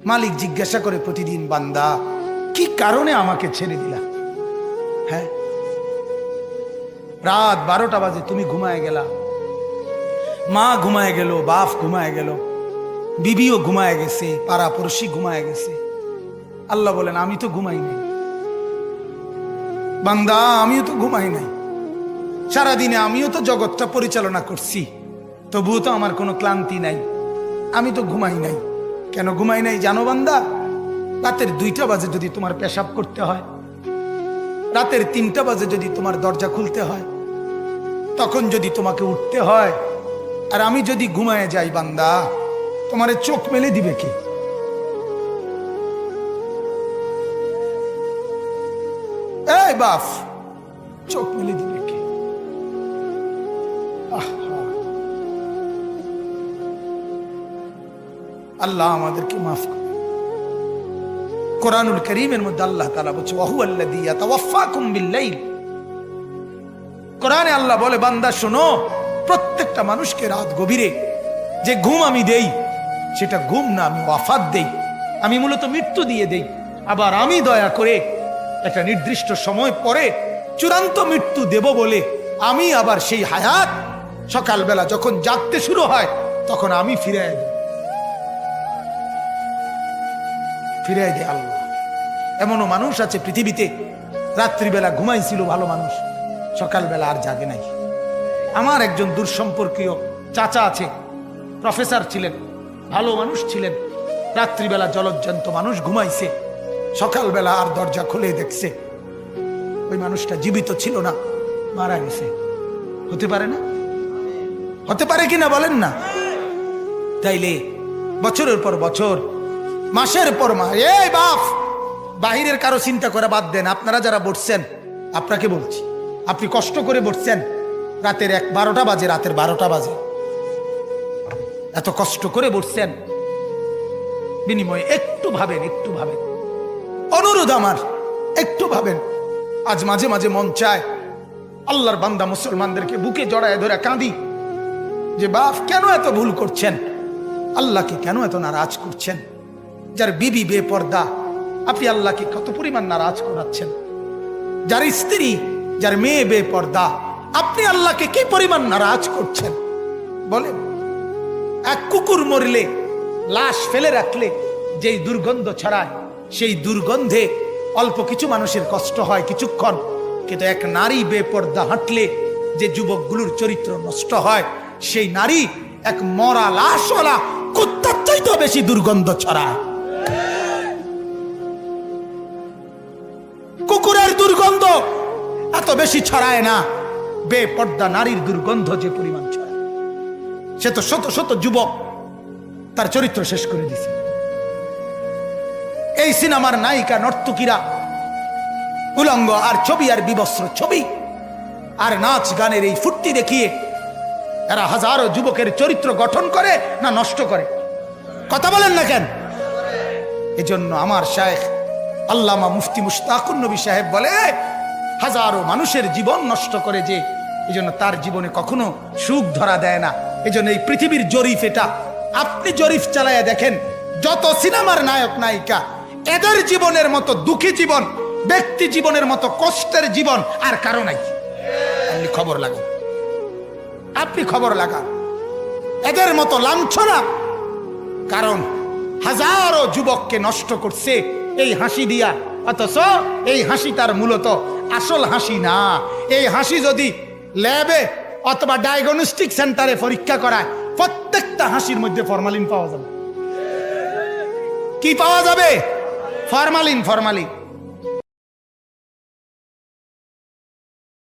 মালিক জিজ্ঞাসা করে প্রতিদিন, বান্দা কি কারণে আমাকে ছেড়ে দিলা? হ্যাঁ, রাত 12টা বাজে তুমি ঘুমায় গেলা, মা ঘুমায় গেল, বাপ ঘুমায় গেল, বিবিও ঘুমায় গেছে, পাড়া পড়শি ঘুমায় গেছে। আল্লাহ বলেন আমি তো ঘুমাই নাই বান্দা, আমিও তো ঘুমাই নাই। সারাদিনে আমিও তো জগৎটা পরিচালনা করছি, তবুও তো আমার কোনো ক্লান্তি নাই, আমি তো ঘুমাই নাই। কেন ঘুমাই নাই জানো বান্দা? রাতের 2টা বাজে যদি তোমার পেশাব করতে হয়, রাতের 3টা বাজে যদি তোমার দরজা খুলতে হয়, তখন যদি তোমাকে উঠতে হয়, আর আমি যদি ঘুমায় যাই বান্দা, তোমারে চোখ মেলে দিবে কে? এই বাপ, চোখ মেলে দিবে কে? আল্লাহ আমাদেরকে মাফ করে। কোরআনুল কারীমের মধ্যে আল্লাহ তাআলা বলছে ওয়াহুয়াল্লাযী ইয়াতাওয়াফাকুম বিল-লাইল। কোরআনে আল্লাহ বলে বান্দা শোনো, প্রত্যেকটা মানুষকে রাত গভীরে যে ঘুম আমি দেই, সেটা ঘুম না, আমি ওয়াফাত দেই, আমি মূলত মৃত্যু দিয়ে দেই। আবার আমি দয়া করে একটা নির্দিষ্ট সময় পরে চূড়ান্ত মৃত্যু দেব বলে আমি আবার সেই হায়াত সকালবেলা যখন জাগতে শুরু হয় তখন আমি ফিরিয়ে দিই, ফিরিয়ে দেয় আল্লাহ। এমনও মানুষ আছে পৃথিবীতে, রাত্রিবেলা ঘুমাইছিল ভালো মানুষ, সকালবেলা আর জাগে নাই। আমার একজন দূরসম্পর্কীয় চাচা আছে, প্রফেসর ছিলেন, ভালো মানুষ ছিলেন, রাত্রিবেলা জলজ্জান্ত মানুষ ঘুমাইছে, সকালবেলা আর দরজা খুলে দেখছে ওই মানুষটা জীবিত ছিল না, মারা গেছে। হতে পারে না? হতে পারে কিনা বলেন না? তাইলে বছরের পর বছর, মাসের পর মাস, এই বাপ, বাহিরের কারো চিন্তা করে বাদ দেন। আপনারা যারা বসছেন, আপনাকে বলছি, আপনি কষ্ট করে বসছেন, রাতের 12টা বাজে, রাতের 12টা বাজে, এত কষ্ট করে বসছেন, বিনিময়ে একটু ভাবেন, একটু ভাবেন, অনুরোধ আমার, একটু ভাবেন। আজ মাঝে মাঝে মন চায় আল্লাহর বান্দা মুসলমানদেরকে বুকে জড়ায় ধরে কাঁদি যে বাপ কেন এত ভুল করছেন, আল্লাহকে কেন এত নারাজ করছেন? যার বিবি বেপর্দা, আপনি আল্লাহকে কত পরিমাণ নারাজ করাচ্ছেন। যার স্ত্রী, যার মেয়ে বেপর্দা, আপনি আল্লাহকে কি পরিমাণ নারাজ করছেন বলেন? এক কুকুর মরলে, লাশ ফেলে রাখলে যেই দুর্গন্ধ ছড়ায়, সেই দুর্গন্ধে অল্প কিছু মানুষের কষ্ট হয় কিছুক্ষণ, কিন্তু এক নারী বেপর্দা হাঁটলে যে যুবকগুলোর চরিত্র নষ্ট হয়, সেই নারী এক মরা লাশওয়ালা কুত্তার চাইতে বেশি দুর্গন্ধ ছড়ায়। কুকুরের দুর্গন্ধ এত বেশি ছড়ায় না, বেপর্দা নারীর দুর্গন্ধ যে পরিমাণ ছড়ায়। সে তো শত শত যুবক তার চরিত্র শেষ করে দিছে। এই সিনেমার নায়িকা নর্তকীরা উলঙ্গ আর ছবি আর বিবস্ত্র ছবি আর নাচ গানের এই ফুর্তি দেখিয়ে এরা হাজারো যুবকের চরিত্র গঠন করে না নষ্ট করে? কথা বলেন না কেন? এজন্য আমার শায়েখ আল্লামা মুফতি মুশতাকুন নবী সাহেব বলে, হাজারো মানুষের জীবন নষ্ট করে যে, এজন্য তার জীবনে কখনো সুখ ধরা দেয় না। এজন্য এই পৃথিবীর জরিফ এটা, আপনি জরিফ চালায়া দেখেন, যত সিনেমার নায়ক নায়িকা, এদের জীবনের মতো দুঃখী জীবন, ব্যক্তি জীবনের মতো কষ্টের জীবন আর কারো নাই। আপনি খবর লাগান, আপনি খবর লাগান, এদের মতো লাঞ্ছনা। কারণ হাজারো যুবককে নষ্ট করছে এই হাসি দিয়া, অথচ এই হাসিটার মূলত আসল হাসি না। এই হাসি যদি ল্যাবে অথবা ডায়াগনস্টিক সেন্টারে পরীক্ষা করায়, প্রত্যেকটা হাসির মধ্যে ফরমালিন পাওয়া যাবে। কি পাওয়া যাবে? Formalin, formalin.